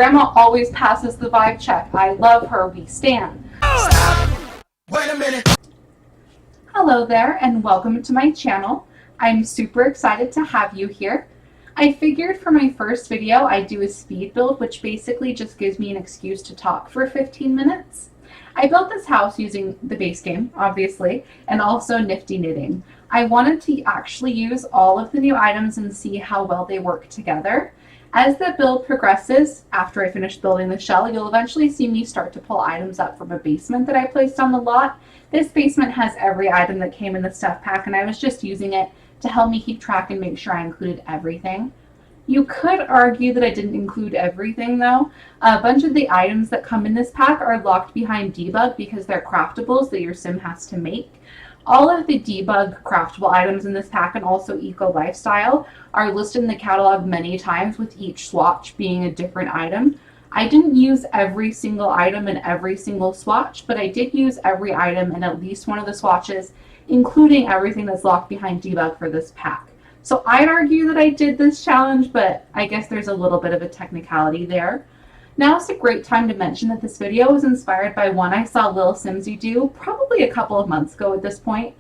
Grandma always passes the vibe check. I love her. We stan. Stop. Wait a minute. Hello there and welcome to my channel. I'm super excited to have you here. I figured for my first video I'd do a speed build, which basically just gives me an excuse to talk for 15 minutes. I built this house using the base game, obviously, and also Nifty Knitting. I wanted to actually use all of the new items and see how well they work together. As the build progresses, after I finish building the shell, you'll eventually see me start to pull items up from a basement that I placed on the lot. This basement has every item that came in the stuff pack, and I was just using it to help me keep track and make sure I included everything. You could argue that I didn't include everything though. A bunch of the items that come in this pack are locked behind debug because they're craftables that your sim has to make. All of the debug craftable items in this pack and also eco lifestyle are listed in the catalog many times, with each swatch being a different item. I didn't use every single item in every single swatch, but I did use every item in at least one of the swatches, including everything that's locked behind debug for this pack. So I'd argue that I did this challenge, but I guess there's a little bit of a technicality there. Now is a great time to mention that this video was inspired by one I saw Lil Simsy do probably a couple of months ago at this point.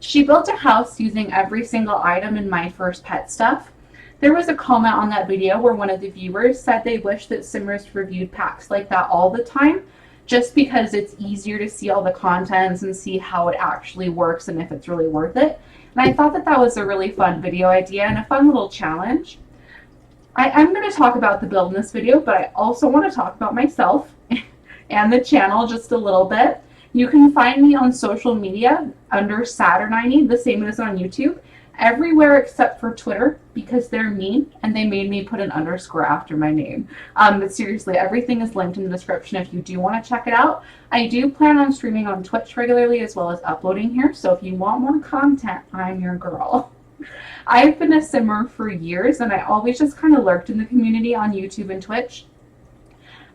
She built a house using every single item in My First Pet Stuff. There was a comment on that video where one of the viewers said they wish that simmers reviewed packs like that all the time, just because it's easier to see all the contents and see how it actually works and if it's really worth it. And I thought that that was a really fun video idea and a fun little challenge. I'm going to talk about the build in this video, but I also want to talk about myself and the channel just a little bit. You can find me on social media under saturniney, the same as on YouTube, everywhere except for Twitter, because they're mean and they made me put an underscore after my name. But seriously, everything is linked in the description if you do want to check it out. I do plan on streaming on Twitch regularly as well as uploading here, so if you want more content, I'm your girl. I've been a simmer for years and I always just kind of lurked in the community on YouTube and Twitch.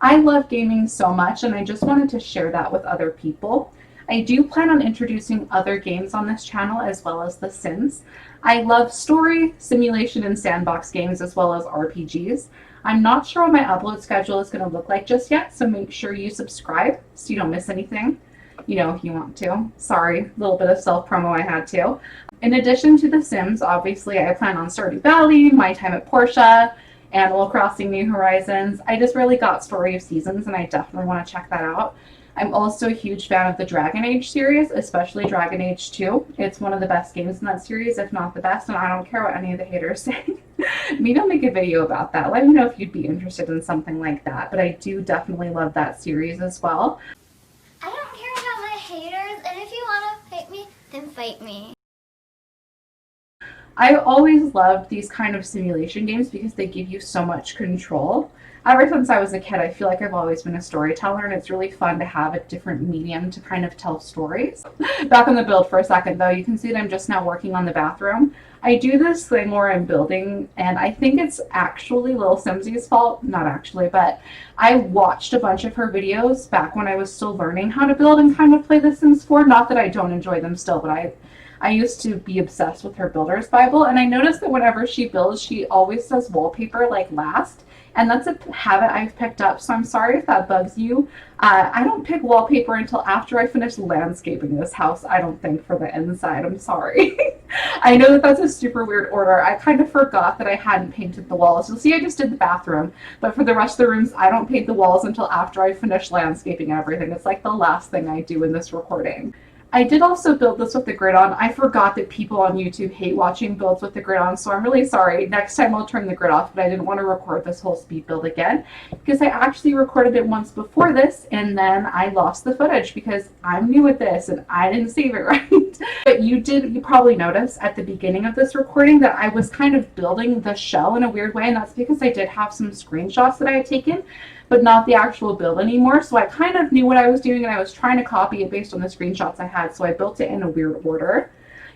I love gaming so much and I just wanted to share that with other people. I do plan on introducing other games on this channel as well as The Sims. I love story, simulation, and sandbox games as well as RPGs. I'm not sure what my upload schedule is going to look like just yet, so make sure you subscribe so you don't miss anything. You know, if you want to. Sorry, a little bit of self-promo I had to. In addition to The Sims, obviously I plan on Stardew Valley, My Time at Portia, Animal Crossing New Horizons. I just really got Story of Seasons and I definitely want to check that out. I'm also a huge fan of the Dragon Age series, especially Dragon Age 2. It's one of the best games in that series, if not the best, and I don't care what any of the haters say. Maybe I'll make a video about that. Let me know if you'd be interested in something like that, but I do definitely love that series as well. I don't care about my haters, and if you want to fight me, then fight me. I always loved these kind of simulation games because they give you so much control. Ever since I was a kid, I feel like I've always been a storyteller, and it's really fun to have a different medium to kind of tell stories. Back on the build for a second though, you can see that I'm just now working on the bathroom. I do this thing where I'm building, and I think it's actually Lil Simsy's fault. Not actually, but I watched a bunch of her videos back when I was still learning how to build and kind of play The Sims 4. Not that I don't enjoy them still, but I used to be obsessed with her builder's Bible, and I noticed that whenever she builds, she always does wallpaper like last, and that's a habit I've picked up, so I'm sorry if that bugs you. I don't pick wallpaper until after I finish landscaping this house, I don't think, for the inside. I'm sorry. I know that that's a super weird order. I kind of forgot that I hadn't painted the walls. You'll see I just did the bathroom, but for the rest of the rooms, I don't paint the walls until after I finish landscaping everything. It's like the last thing I do in this recording. I did also build this with the grid on. I forgot that people on YouTube hate watching builds with the grid on, so I'm really sorry. Next time I'll turn the grid off, but I didn't want to record this whole speed build again because I actually recorded it once before this and then I lost the footage because I'm new at this and I didn't save it right. But you probably notice at the beginning of this recording that I was kind of building the shell in a weird way, and that's because I did have some screenshots that I had taken, but not the actual build anymore. So I kind of knew what I was doing and I was trying to copy it based on the screenshots I had, so I built it in a weird order.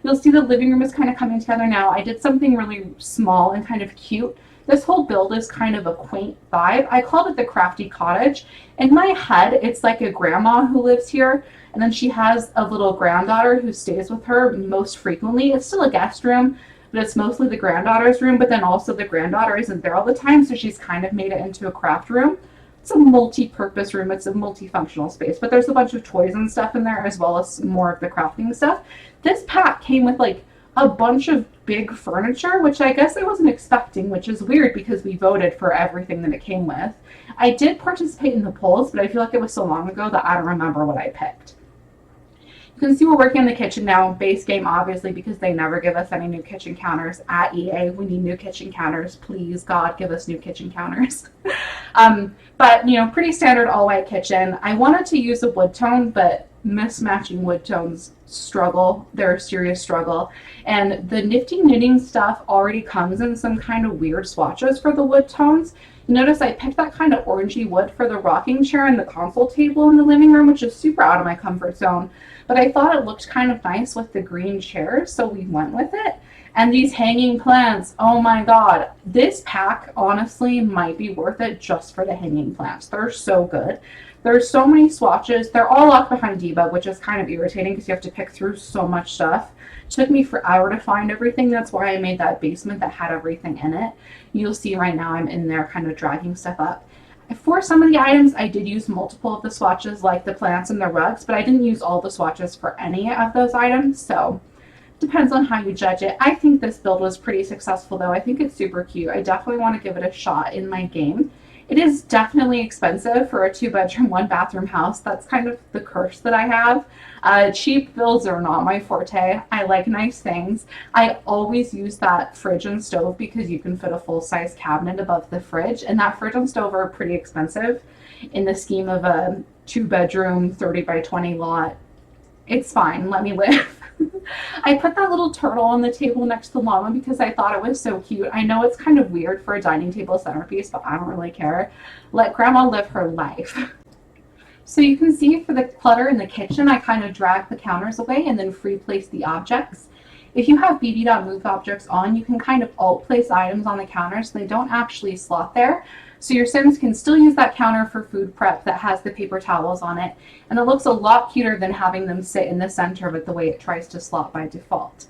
You'll see the living room is kind of coming together now. I did something really small and kind of cute. This whole build is kind of a quaint vibe. I called it the crafty cottage. In my head, it's like a grandma who lives here, and then she has a little granddaughter who stays with her most frequently. It's still a guest room, but it's mostly the granddaughter's room, but then also the granddaughter isn't there all the time, so she's kind of made it into a craft room. it's a multi-purpose room. It's a multifunctional space, but there's a bunch of toys and stuff in there as well as more of the crafting stuff. This pack came with like a bunch of big furniture, which I guess I wasn't expecting, which is weird because we voted for everything that it came with. I did participate in the polls, but I feel like it was so long ago that I don't remember what I picked. You can see we're working on the kitchen now. Base game, obviously, because they never give us any new kitchen counters at EA. We need new kitchen counters. Please, God, give us new kitchen counters. But, you know, pretty standard all-white kitchen. I wanted to use a wood tone, but mismatching wood tones struggle. They're a serious struggle. And the Nifty Knitting Stuff already comes in some kind of weird swatches for the wood tones. Notice I picked that kind of orangey wood for the rocking chair and the console table in the living room, which is super out of my comfort zone. But I thought it looked kind of nice with the green chairs, so we went with it. And these hanging plants, oh my God. This pack honestly might be worth it just for the hanging plants. They're so good. There's so many swatches. They're all locked behind debug, which is kind of irritating because you have to pick through so much stuff. It took me forever to find everything. That's why I made that basement that had everything in it. You'll see right now I'm in there kind of dragging stuff up. For some of the items, I did use multiple of the swatches, like the plants and the rugs, but I didn't use all the swatches for any of those items, so depends on how you judge it. I think this build was pretty successful, though. I think it's super cute. I definitely want to give it a shot in my game. It is definitely expensive for a 2-bedroom, 1-bathroom house. That's kind of the curse that I have. Cheap builds are not my forte. I like nice things. I always use that fridge and stove because you can fit a full-size cabinet above the fridge, and that fridge and stove are pretty expensive in the scheme of a 2-bedroom, 30 by 20 lot. It's fine. Let me live. I put that little turtle on the table next to the llama because I thought it was so cute. I know it's kind of weird for a dining table centerpiece, but I don't really care. Let Grandma live her life. So you can see for the clutter in the kitchen, I kind of drag the counters away and then free place the objects. If you have bb.move objects on, you can kind of alt place items on the counters so they don't actually slot there. So your Sims can still use that counter for food prep that has the paper towels on it, and it looks a lot cuter than having them sit in the center of it the way it tries to slot by default.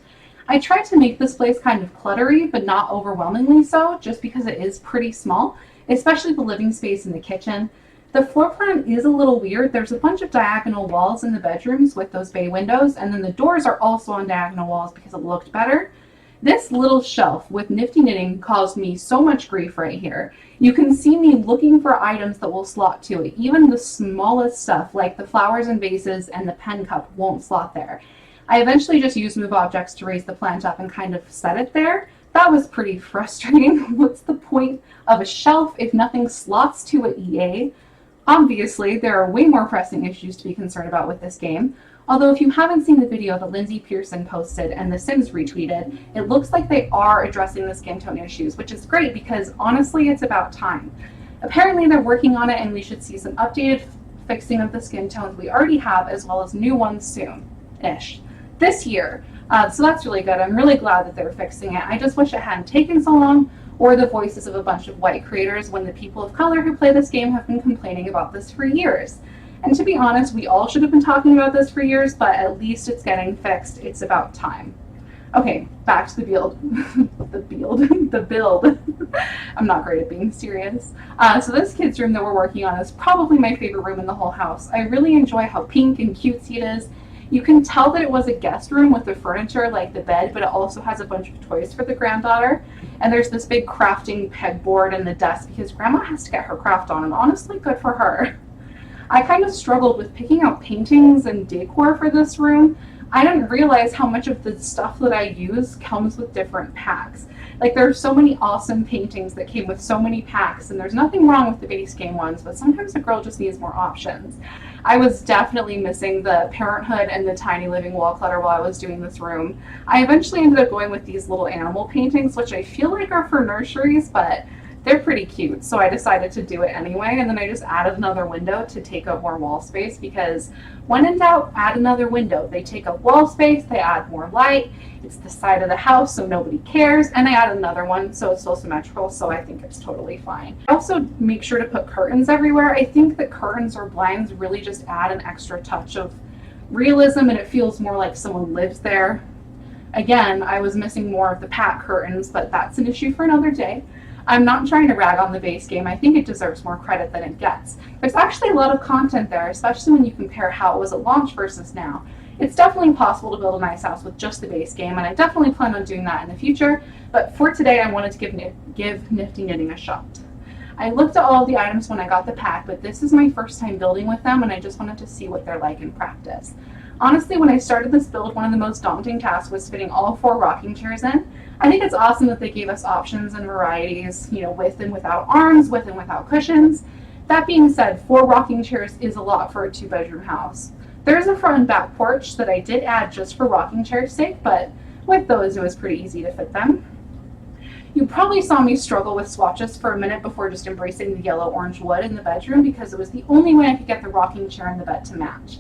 I tried to make this place kind of cluttery, but not overwhelmingly so, just because it is pretty small, especially the living space in the kitchen. The floor plan is a little weird. There's a bunch of diagonal walls in the bedrooms with those bay windows, and then the doors are also on diagonal walls because it looked better. This little shelf with Nifty Knitting caused me so much grief right here. You can see me looking for items that will slot to it. Even the smallest stuff like the flowers and vases and the pen cup won't slot there. I eventually just used move objects to raise the plant up and kind of set it there. That was pretty frustrating. What's the point of a shelf if nothing slots to it, EA? Obviously, there are way more pressing issues to be concerned about with this game. Although if you haven't seen the video that Lindsay Pearson posted and The Sims retweeted, it looks like they are addressing the skin tone issues, which is great because honestly it's about time. Apparently they're working on it and we should see some updated fixing of the skin tones we already have as well as new ones soon-ish. This year. So that's really good. I'm really glad that they're fixing it. I just wish it hadn't taken so long, or the voices of a bunch of white creators when the people of color who play this game have been complaining about this for years. And to be honest, we all should have been talking about this for years, but at least it's getting fixed. It's about time. Okay, back to the build. the build. I'm not great at being serious. So this kids' room that we're working on is probably my favorite room in the whole house. I really enjoy how pink and cutesy it is. You can tell that it was a guest room with the furniture like the bed, but it also has a bunch of toys for the granddaughter. And there's this big crafting pegboard and the desk because Grandma has to get her craft on, and honestly, good for her. I kind of struggled with picking out paintings and decor for this room. I didn't realize how much of the stuff that I use comes with different packs. Like there are so many awesome paintings that came with so many packs, and there's nothing wrong with the base game ones, but sometimes a girl just needs more options. I was definitely missing the parenthood and the tiny living wall clutter while I was doing this room. I eventually ended up going with these little animal paintings, which I feel like are for nurseries, but they're pretty cute, so I decided to do it anyway, and then I just added another window to take up more wall space because when in doubt, add another window. They take up wall space, they add more light, it's the side of the house so nobody cares, and I add another one so it's still symmetrical, so I think it's totally fine. I also make sure to put curtains everywhere. I think that curtains or blinds really just add an extra touch of realism and it feels more like someone lives there. Again, I was missing more of the pack curtains, but that's an issue for another day. I'm not trying to rag on the base game. I think it deserves more credit than it gets. There's actually a lot of content there, especially when you compare how it was at launch versus now. It's definitely possible to build a nice house with just the base game, and I definitely plan on doing that in the future, but for today I wanted to give Nifty Knitting a shot. I looked at all of the items when I got the pack, but this is my first time building with them, and I just wanted to see what they're like in practice. Honestly, when I started this build, one of the most daunting tasks was fitting all 4 rocking chairs in. I think it's awesome that they gave us options and varieties, with and without arms, with and without cushions. That being said, 4 rocking chairs is a lot for a 2-bedroom house. There's a front and back porch that I did add just for rocking chair's sake, but with those it was pretty easy to fit them. You probably saw me struggle with swatches for a minute before just embracing the yellow-orange wood in the bedroom because it was the only way I could get the rocking chair and the bed to match.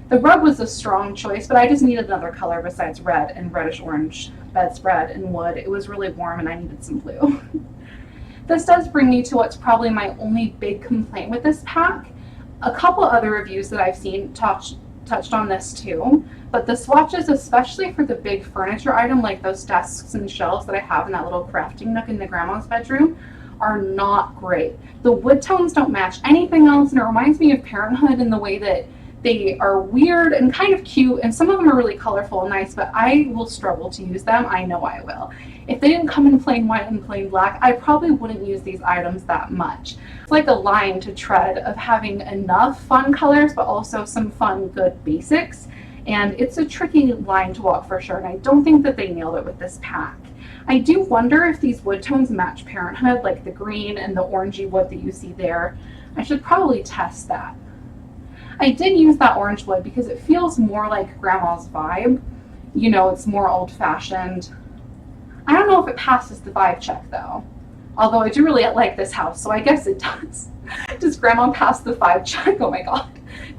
The rug was a strong choice, but I just needed another color besides red and reddish-orange bedspread and wood. It was really warm and I needed some blue. This does bring me to what's probably my only big complaint with this pack. A couple other reviews that I've seen touched on this too, but the swatches, especially for the big furniture item like those desks and shelves that I have in that little crafting nook in the grandma's bedroom, are not great. The wood tones don't match anything else, and it reminds me of Parenthood in the way that they are weird and kind of cute, and some of them are really colorful and nice, but I will struggle to use them. I know I will. If they didn't come in plain white and plain black, I probably wouldn't use these items that much. It's like a line to tread of having enough fun colors, but also some fun, good basics. And it's a tricky line to walk for sure, and I don't think that they nailed it with this pack. I do wonder if these wood tones match Parenthood, like the green and the orangey wood that you see there. I should probably test that. I did use that orange wood because it feels more like Grandma's vibe. It's more old-fashioned. I don't know if it passes the vibe check though. Although I do really like this house, so I guess it does. Does Grandma pass the vibe check? Oh my god.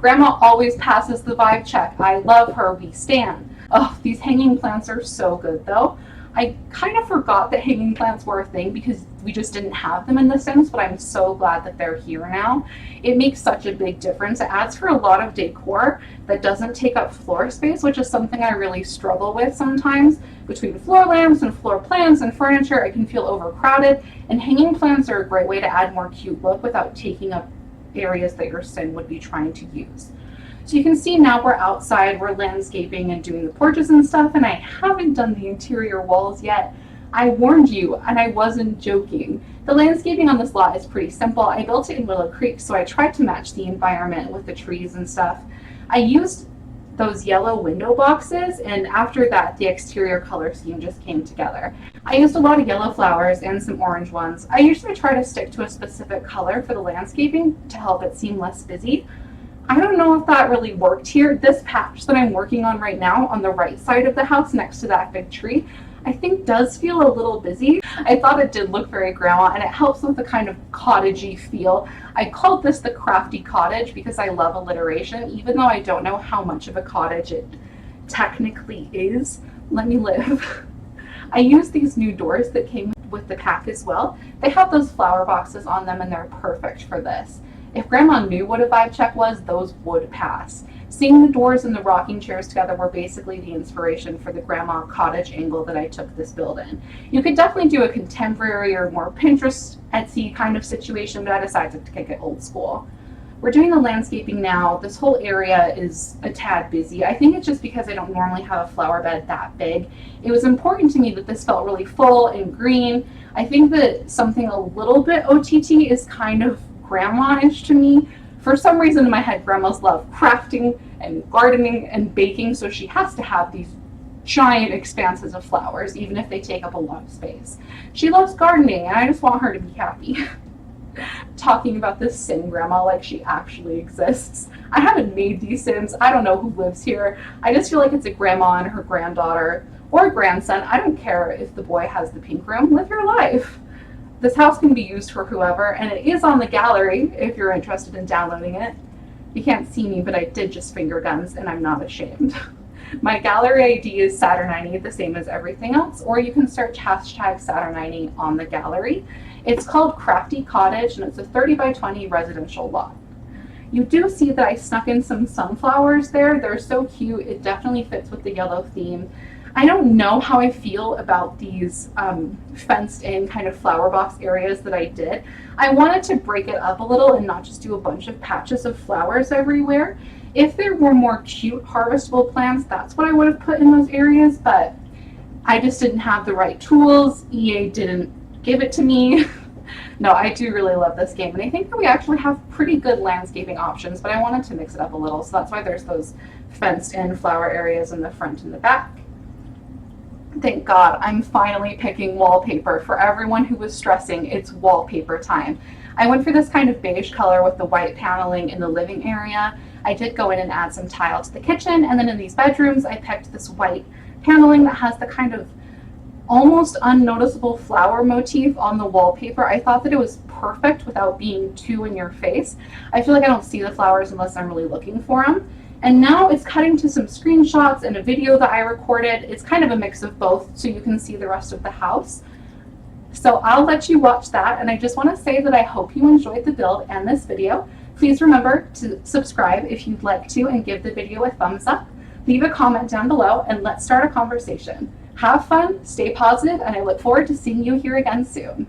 Grandma always passes the vibe check. I love her. We stan. Oh, these hanging plants are so good though. I kind of forgot that hanging plants were a thing because we just didn't have them in The Sims, but I'm so glad that they're here now. It makes such a big difference. It adds for a lot of decor that doesn't take up floor space, which is something I really struggle with sometimes. Between floor lamps and floor plants and furniture, it can feel overcrowded, and hanging plants are a great way to add more cute look without taking up areas that your Sim would be trying to use. So you can see now we're outside, we're landscaping and doing the porches and stuff, and I haven't done the interior walls yet. I warned you, and I wasn't joking. The landscaping on this lot is pretty simple. I built it in Willow Creek, so I tried to match the environment with the trees and stuff. I used those yellow window boxes, and after that, the exterior color scheme just came together. I used a lot of yellow flowers and some orange ones. I usually try to stick to a specific color for the landscaping to help it seem less busy. I don't know if that really worked here. This patch that I'm working on right now on the right side of the house next to that big tree, I think does feel a little busy. I thought it did look very grandma, and it helps with the kind of cottagey feel. I called this the crafty cottage because I love alliteration, even though I don't know how much of a cottage it technically is. Let me live. I used these new doors that came with the pack as well. They have those flower boxes on them, and they're perfect for this. If Grandma knew what a vibe check was, those would pass. Seeing the doors and the rocking chairs together were basically the inspiration for the grandma cottage angle that I took this build in. You could definitely do a contemporary or more Pinterest, Etsy kind of situation, but I decided to kick it old school. We're doing the landscaping now. This whole area is a tad busy. I think it's just because I don't normally have a flower bed that big. It was important to me that this felt really full and green. I think that something a little bit OTT is kind of grandma-ish to me. For some reason in my head, grandmas love crafting and gardening and baking, so she has to have these giant expanses of flowers, even if they take up a lot of space. She loves gardening, and I just want her to be happy. Talking about this Sim grandma like she actually exists. I haven't made these Sims. I don't know who lives here. I just feel like it's a grandma and her granddaughter or grandson. I don't care if the boy has the pink room. Live your life. This house can be used for whoever, and it is on the gallery if you're interested in downloading it. You can't see me, but I did just finger guns, and I'm not ashamed. My gallery ID is saturniney, the same as everything else, or you can search hashtag saturniney on the gallery. It's called Crafty Cottage, and it's a 30 by 20 residential lot. You do see that I snuck in some sunflowers there. They're so cute. It definitely fits with the yellow theme. I don't know how I feel about these fenced in kind of flower box areas that I did. I wanted to break it up a little and not just do a bunch of patches of flowers everywhere. If there were more cute harvestable plants, that's what I would have put in those areas, but I just didn't have the right tools. EA didn't give it to me. No, I do really love this game, and I think that we actually have pretty good landscaping options, but I wanted to mix it up a little, so that's why there's those fenced in flower areas in the front and the back. Thank God, I'm finally picking wallpaper. For everyone who was stressing, it's wallpaper time. I went for this kind of beige color with the white paneling in the living area. I did go in and add some tile to the kitchen, and then in these bedrooms, I picked this white paneling that has the kind of almost unnoticeable flower motif on the wallpaper. I thought that it was perfect without being too in your face. I feel like I don't see the flowers unless I'm really looking for them. And now it's cutting to some screenshots and a video that I recorded. It's kind of a mix of both, so you can see the rest of the house. So I'll let you watch that, and I just want to say that I hope you enjoyed the build and this video. Please remember to subscribe if you'd like to and give the video a thumbs up. Leave a comment down below and let's start a conversation. Have fun, stay positive, and I look forward to seeing you here again soon.